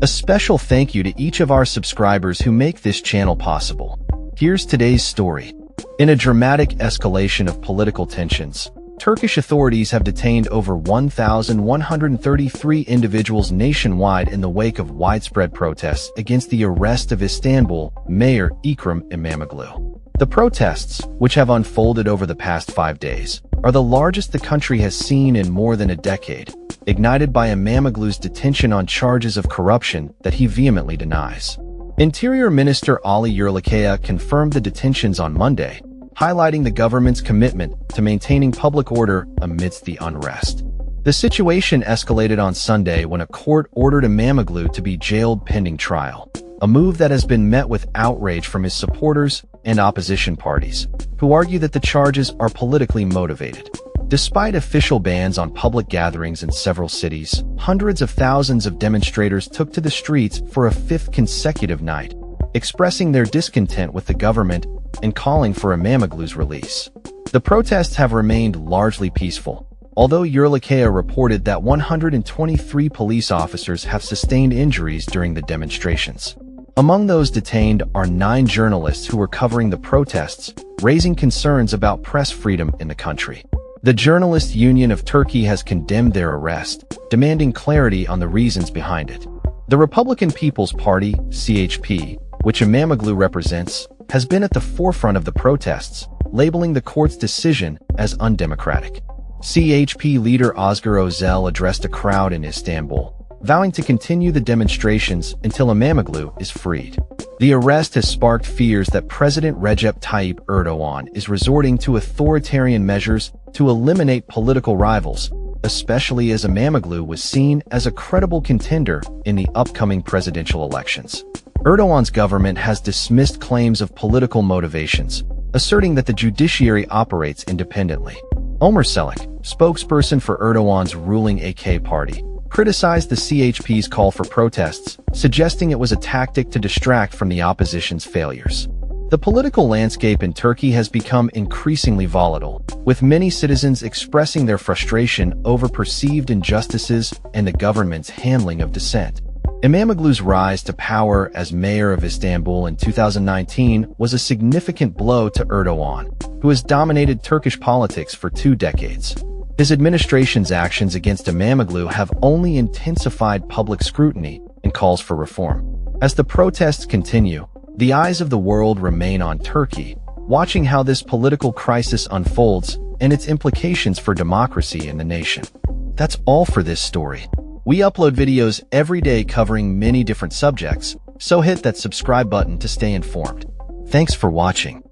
A special thank you to each of our subscribers who make this channel possible. Here's today's story. In a dramatic escalation of political tensions, Turkish authorities have detained over 1,133 individuals nationwide in the wake of widespread protests against the arrest of Istanbul Mayor Ekrem Imamoglu. The protests, which have unfolded over the past 5 days, are the largest the country has seen in more than a decade, ignited by Imamoglu's detention on charges of corruption that he vehemently denies. Interior Minister Ali Yerlikaya confirmed the detentions on Monday, highlighting the government's commitment to maintaining public order amidst the unrest. The situation escalated on Sunday when a court ordered Imamoglu to be jailed pending trial, a move that has been met with outrage from his supporters and opposition parties, who argue that the charges are politically motivated. Despite official bans on public gatherings in several cities, hundreds of thousands of demonstrators took to the streets for a fifth consecutive night, expressing their discontent with the government and calling for Imamoglu's release. The protests have remained largely peaceful, although Yerlikaya reported that 123 police officers have sustained injuries during the demonstrations. Among those detained are 9 journalists who were covering the protests, raising concerns about press freedom in the country. The Journalist Union of Turkey has condemned their arrest, demanding clarity on the reasons behind it. The Republican People's Party, CHP, which Imamoglu represents, has been at the forefront of the protests, labeling the court's decision as undemocratic. CHP leader Özgür Özel addressed a crowd in Istanbul, vowing to continue the demonstrations until Imamoglu is freed. The arrest has sparked fears that President Recep Tayyip Erdogan is resorting to authoritarian measures to eliminate political rivals, especially as Imamoglu was seen as a credible contender in the upcoming presidential elections. Erdogan's government has dismissed claims of political motivations, asserting that the judiciary operates independently. Ömer Çelik, spokesperson for Erdogan's ruling AK party, criticized the CHP's call for protests, suggesting it was a tactic to distract from the opposition's failures. The political landscape in Turkey has become increasingly volatile, with many citizens expressing their frustration over perceived injustices and the government's handling of dissent. Imamoglu's rise to power as mayor of Istanbul in 2019 was a significant blow to Erdogan, who has dominated Turkish politics for 2 decades. His administration's actions against Imamoglu have only intensified public scrutiny and calls for reform. As the protests continue, the eyes of the world remain on Turkey, watching how this political crisis unfolds and its implications for democracy in the nation. That's all for this story. We upload videos every day covering many different subjects, so hit that subscribe button to stay informed. Thanks for watching.